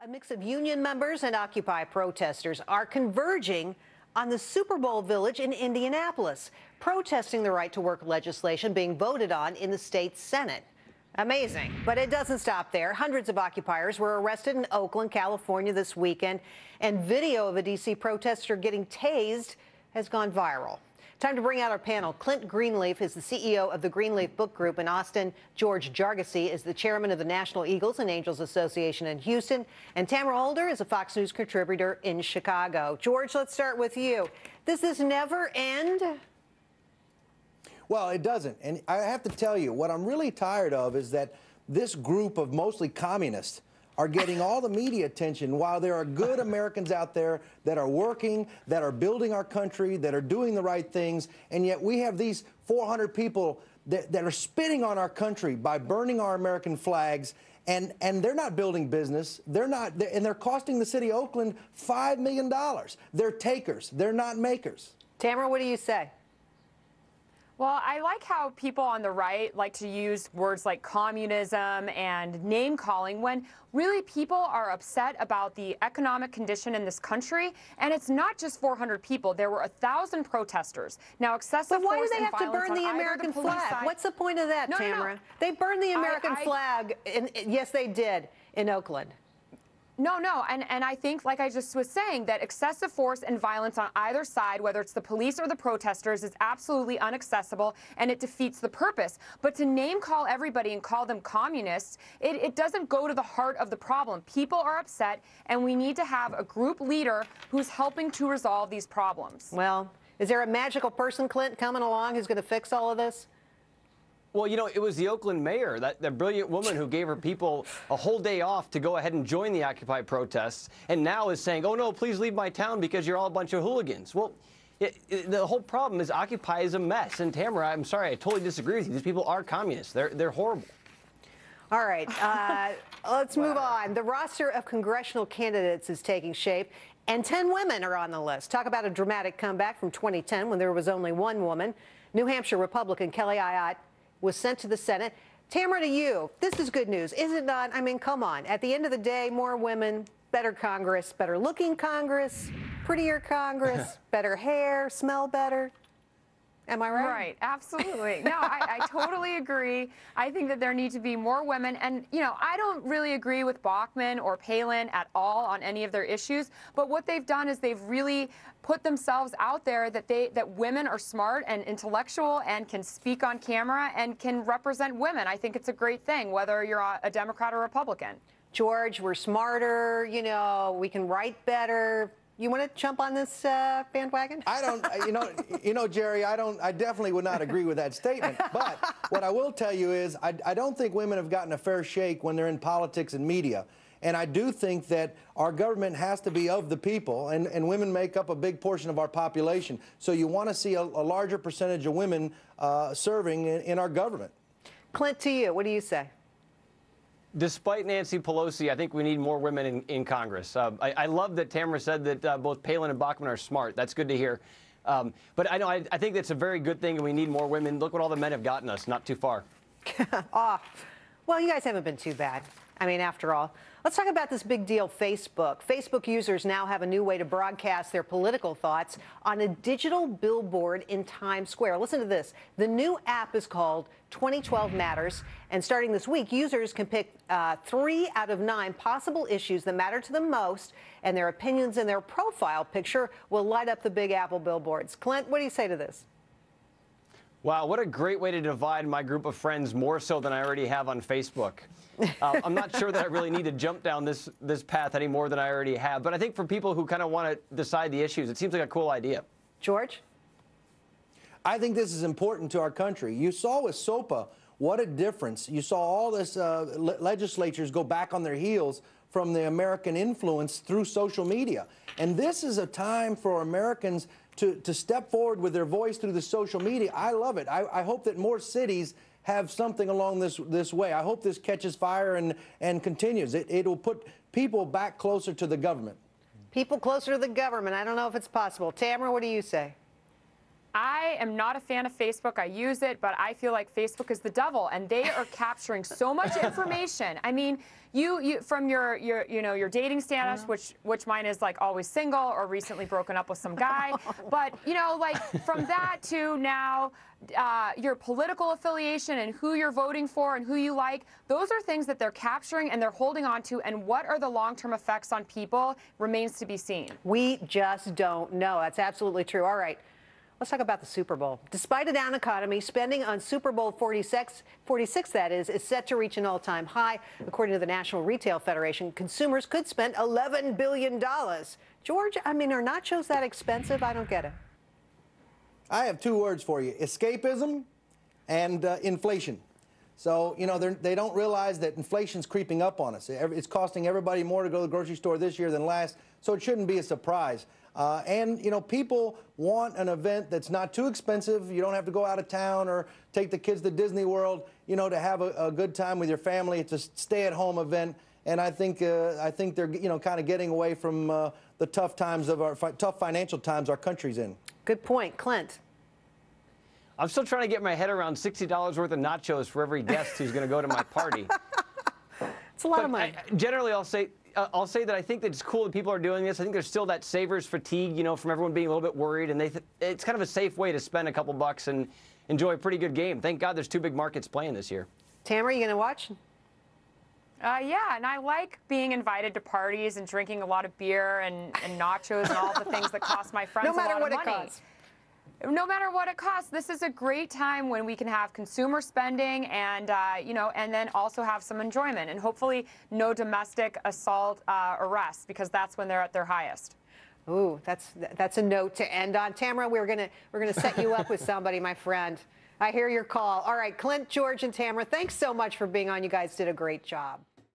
A mix of union members and Occupy protesters are converging on the Super Bowl village in Indianapolis, protesting the right to work legislation being voted on in the state Senate. Amazing. But it doesn't stop there. Hundreds of occupiers were arrested in Oakland, California this weekend, and video of a D.C. protester getting tased has gone viral. Time to bring out our panel. Clint Greenleaf is the CEO of the Greenleaf Book Group in Austin. George Jarkesy is the chairman of the National Eagles and Angels Association in Houston. And Tamara Holder is a Fox News contributor in Chicago. George, let's start with you. Does this never end? Well, it doesn't. And I have to tell you, what I'm really tired of is that this group of mostly communists are getting all the media attention while there are good Americans out there that are working, that are building our country, that are doing the right things, and yet we have these 400 people that are spitting on our country by burning our American flags, and they're not building business. And they're costing the city of Oakland $5 million. They're takers. They're not makers. Tamara, what do you say? Well, I like how people on the right like to use words like communism and name-calling when really people are upset about the economic condition in this country, and it's not just 400 people. There were 1,000 protesters. Now, excessive But why force do they and have to violence burn the on either American the police flag? side. What's the point of that, Tamara? No. They burned the American flag, yes, they did, in Oakland. No, and I think, like I just was saying, that excessive force and violence on either side, whether it's the police or the protesters, is absolutely unacceptable, and it defeats the purpose. But to name-call everybody and call them communists, it doesn't go to the heart of the problem. People are upset, and we need to have a group leader who's helping to resolve these problems. Well, is there a magical person, Clint, coming along who's going to fix all of this? Well, you know, it was the Oakland mayor, that brilliant woman who gave her people a whole day off to go ahead and join the Occupy protests, and now is saying, oh, no, please leave my town because you're all a bunch of hooligans. Well, the whole problem is Occupy is a mess. And Tamara, I'm sorry, I totally disagree with you. These people are communists. They're horrible. All right, let's move on. The roster of congressional candidates is taking shape, and 10 women are on the list. Talk about a dramatic comeback from 2010 when there was only one woman. New Hampshire Republican Kelly Ayotte was sent to the Senate. Tamara, to you, this is good news, is it not? I mean, come on. At the end of the day, more women, better Congress, better looking Congress, prettier Congress, better hair, smell better. Am I right? Right, absolutely. No, I totally agree. I think that there need to be more women. And, you know, I don't really agree with Bachmann or Palin at all on any of their issues. But what they've done is they've really put themselves out there that women are smart and intellectual and can speak on camera and can represent women. I think it's a great thing, whether you're a Democrat or Republican. George, we're smarter, you know, we can write better. You want to jump on this bandwagon? I don't, you know, Jerry, I definitely would not agree with that statement. But what I will tell you is I don't think women have gotten a fair shake when they're in politics and media. And I do think that our government has to be of the people, and women make up a big portion of our population. So you want to see a larger percentage of women serving in our government. Clint, to you, what do you say? Despite Nancy Pelosi, I think we need more women in Congress. I love that Tamara said that both Palin and Bachmann are smart. That's good to hear. But I think that's a very good thing, and we need more women. Look what all the men have gotten us, not too far. Oh, well, you guys haven't been too bad. I mean, after all. Let's talk about this big deal, Facebook. Facebook users now have a new way to broadcast their political thoughts on a digital billboard in Times Square. Listen to this. The new app is called 2012 Matters, and starting this week, users can pick 3 out of 9 possible issues that matter to them most, and their opinions and their profile picture will light up the Big Apple billboards. Clint, what do you say to this? Wow, what a great way to divide my group of friends more so than I already have on Facebook. I'm not sure that I really need to jump down this path any more than I already have. But I think for people who kind of want to decide the issues, it seems like a cool idea. George? I think this is important to our country. You saw with SOPA what a difference. You saw all this legislatures go back on their heels from the American influence through social media. And this is a time for Americans to step forward with their voice through the social media. I love it. I hope that more cities have something along this way. I hope this catches fire and continues. It'll put people back closer to the government. People closer to the government. I don't know if it's possible. Tamara, what do you say? I am not a fan of Facebook. I use it, but I feel like Facebook is the devil, and they are capturing so much information. I mean, you from your your dating status, which mine is like always single or recently broken up with some guy, but like from that to now your political affiliation and who you're voting for and who you like, those are things that they're capturing and they're holding on to, and what are the long-term effects on people remains to be seen. We just don't know. That's absolutely true. All right. Let's talk about the Super Bowl. Despite a down economy, spending on Super Bowl 46, that is set to reach an all-time high. According to the National Retail Federation, consumers could spend $11 billion. George, I mean, are nachos that expensive? I don't get it. I have two words for you: escapism and inflation. So, they don't realize that inflation's creeping up on us. It's costing everybody more to go to the grocery store this year than last, so it shouldn't be a surprise. And people want an event that's not too expensive. You don't have to go out of town or take the kids to Disney World, to have a good time with your family. It's a stay-at-home event. And I think they're, kind of getting away from the tough times of tough financial times our country's in. Good point. Clint. I'm still trying to get my head around $60 worth of nachos for every guest who's going to go to my party. It's a lot of money. Generally, I'll say that I think that it's cool that people are doing this. I think there's still that savers fatigue, from everyone being a little bit worried, and it's kind of a safe way to spend a couple bucks and enjoy a pretty good game. Thank God there's two big markets playing this year. Tamara, you going to watch? Yeah, and I like being invited to parties and drinking a lot of beer and nachos and all the things that cost my friends a lot of money. No matter what it costs. No matter what it costs, this is a great time when we can have consumer spending and, and then also have some enjoyment, and hopefully no domestic assault arrests, because that's when they're at their highest. Ooh, that's a note to end on. Tamara, we're gonna set you up with somebody, my friend. I hear your call. All right, Clint, George, and Tamara, thanks so much for being on. You guys did a great job.